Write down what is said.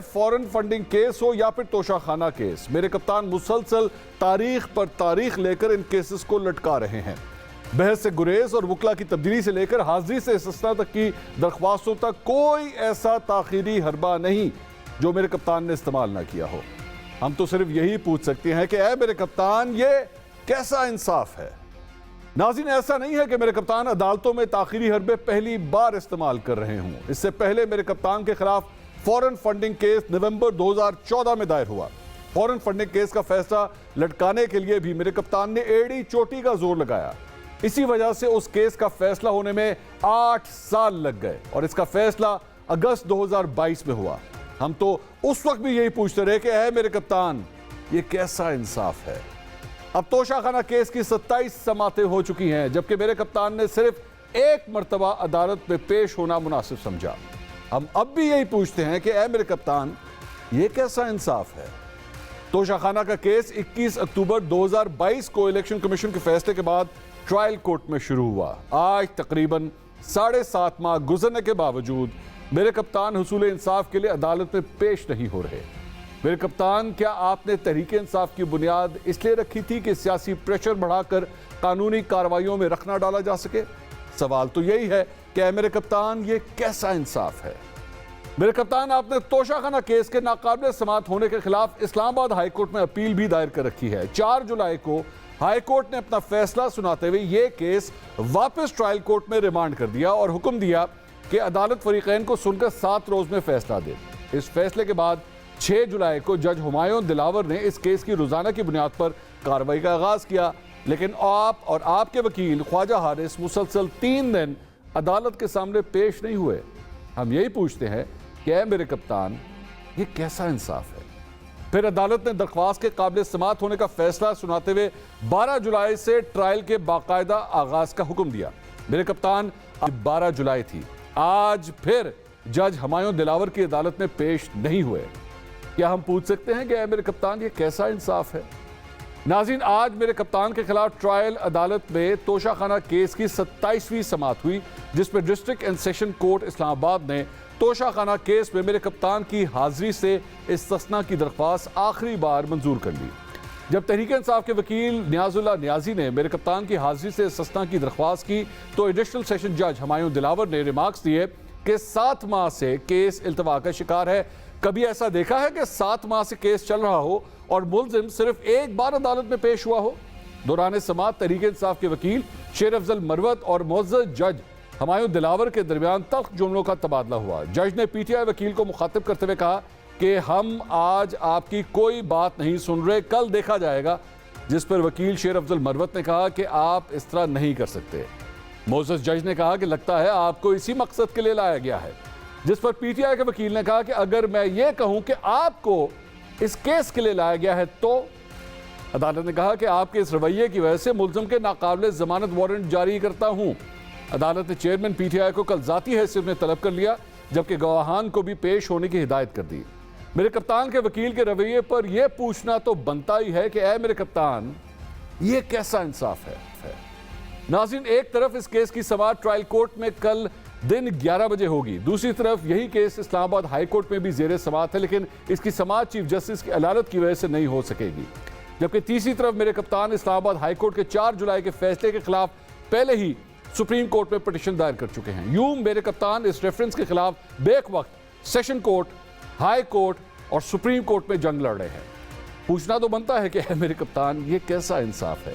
Foreign funding case हो या फिर तोशाखाना केस, मेरे कप्तान मुसलसल तारीख पर तारीख लेकर इन केसेस को लटका रहे हैं। बहस से गुरेज और वकला की तब्दीली से लेकर हाजिरी से इस्तिस्ना तक की दरख्वास्तों तक कोई ऐसा ताखीरी हरबा नहीं जो मेरे कप्तान ने इस्तेमाल ना किया हो। हम तो सिर्फ यही पूछ सकते हैं कि ऐ मेरे कप्तान, ये कैसा इंसाफ है। नाज़रीन, ऐसा नहीं है कि मेरे कप्तान अदालतों में ताखीरी हरबे पहली बार इस्तेमाल कर रहे हों। इससे पहले मेरे कप्तान के खिलाफ फॉरेन फंडिंग केस नवंबर 2014 में दायर हुआ। फॉरेन फंडिंग केस का फैसला लटकाने के लिए भी मेरे कप्तान ने एड़ी चोटी का जोर लगाया। इसी वजह से उस केस का फैसला होने में 8 साल लग गए और इसका फैसला अगस्त 2022 में हुआ। हम तो उस वक्त भी यही पूछते रहे कि ऐ मेरे कप्तान, ये कैसा इंसाफ है। अब तोशाखाना केस की 27 समातें हो चुकी हैं, जबकि मेरे कप्तान ने सिर्फ एक मर्तबा अदालत में पेश होना मुनासिब समझा। हम अब भी यही पूछते हैं कि ऐ मेरे कप्तान, ये कैसा इंसाफ है। तोशाखाना का केस 21 अक्टूबर 2022 को इलेक्शन कमीशन के फैसले के बाद ट्रायल कोर्ट में शुरू हुआ। आज तकरीबन 7.5 माह गुजरने के बावजूद मेरे कप्तान हुसूल इंसाफ के लिए अदालत में पेश नहीं हो रहे। मेरे कप्तान, क्या आपने तहरीक इंसाफ की बुनियाद इसलिए रखी थी कि सियासी प्रेशर बढ़ाकर कानूनी कार्रवाइयों में रखना डाला जा सके? सवाल तो यही है कि मेरे कप्तान, ये कैसा इंसाफ है। मेरे कप्तान, आपने तोशाखाना केस के नाकाबिले समात होने के खिलाफ इस्लामाबाद हाई कोर्ट में अपील भी दायर कर रखी है। 4 जुलाई को हाई कोर्ट ने अपना फैसला सुनाते हुए यह केस वापस ट्रायल कोर्ट में रिमांड कर दिया और हुक्म दिया कि अदालत फरीकैन को सुनकर 7 रोज में फैसला दे। इस फैसले के बाद 6 जुलाई को जज हुमायूं दिलावर ने इस केस की रोजाना की बुनियाद पर कार्रवाई का आगाज किया, लेकिन आप और आपके वकील ख्वाजा हारिस मुसलसल 3 दिन अदालत के सामने पेश नहीं हुए। हम यही पूछते हैं कि ऐ मेरे कप्तान, ये कैसा इंसाफ है। फिर अदालत ने दरख्वास्त के काबिल समात होने का फैसला सुनाते हुए 12 जुलाई से ट्रायल के बाकायदा आगाज का हुक्म दिया। मेरे कप्तान, 12 जुलाई थी, आज फिर जज हुमायूं दिलावर की अदालत में पेश नहीं हुए। क्या हम पूछ सकते हैं कि ऐ मेरे कप्तान, ये कैसा इंसाफ है। नाज़रीन, आज मेरे कप्तान के खिलाफ ट्रायल अदालत में तोशाखाना केस की 27वीं समात हुई, जिसमें district and session court Islamabad ने तोशाखाना केस में मेरे कप्तान की हाजिरी से इस्तिस्ना की दरख्वास्त आखिरी बार मंजूर कर ली। जब तहरीक इंसाफ के वकील नियाजुल्लाह नियाजी ने मेरे कप्तान की हाजिरी से इस्तिस्ना की दरख्वास्त की तो एडिशनल सेशन जज हुमायूं दिलावर ने रिमार्क्स दिए कि 7 माह से केस इल्तवा का शिकार है। कभी ऐसा देखा है कि 7 माह से केस चल रहा हो और मुल्जिम सिर्फ एक बार अदालत में पेश हुआ हो? दौरान समात तहरीक इंसाफ के वकील शेर अफजल मरवत और मुअज़्ज़ज़ जज हुमायूं दिलावर के दरमियान तल्ख जुमलों का तबादला हुआ। जज ने पीटीआई वकील को मुखातिब करते हुए कहा कि हम आज आपकी कोई बात नहीं सुन रहे, कल देखा जाएगा। जिस पर वकील शेर अफजल मरवत ने कहा कि आप इस तरह नहीं कर सकते। मुअज़्ज़ज़ जज ने कहा कि लगता है आपको इसी मकसद के लिए लाया गया है। जिस पर पीटीआई के वकील ने कहा कि अगर मैं ये कहूं कि आपको इस केस के लिए लाया गया है तो? अदालत ने कहा कि आपके इस रवैये की वजह से मुल्ज़िम के नाकाबिले जमानत वारंट जारी करता हूं। अदालत ने चेयरमैन पीटीआई को कल जाती हैसियत में तलब कर लिया, जबकि गवाहान को भी पेश होने की हिदायत कर दी। मेरे कप्तान के वकील के रवैये पर यह पूछना तो बनता ही है कि ऐ मेरे कप्तान, ये कैसा इंसाफ है। नाज़रीन, एक तरफ इस केस की समाअत ट्रायल कोर्ट में कल दिन 11 बजे होगी, दूसरी तरफ यही केस इस्लामाबाद हाई कोर्ट में भी ज़ेरे समाअत है, लेकिन इसकी समाअत चीफ जस्टिस की अदालत की वजह से नहीं हो सकेगी। जबकि तीसरी तरफ मेरे कप्तान इस्लामाबाद हाई कोर्ट के 4 जुलाई के फैसले के खिलाफ पहले ही सुप्रीम कोर्ट में पिटीशन दायर कर चुके हैं। यूं मेरे कप्तान इस रेफरेंस के खिलाफ बेक वक्त सेशन कोर्ट, हाई कोर्ट और सुप्रीम कोर्ट में जंग लड़ रहे हैं। पूछना तो बनता है कि मेरे कप्तान, ये कैसा इंसाफ है।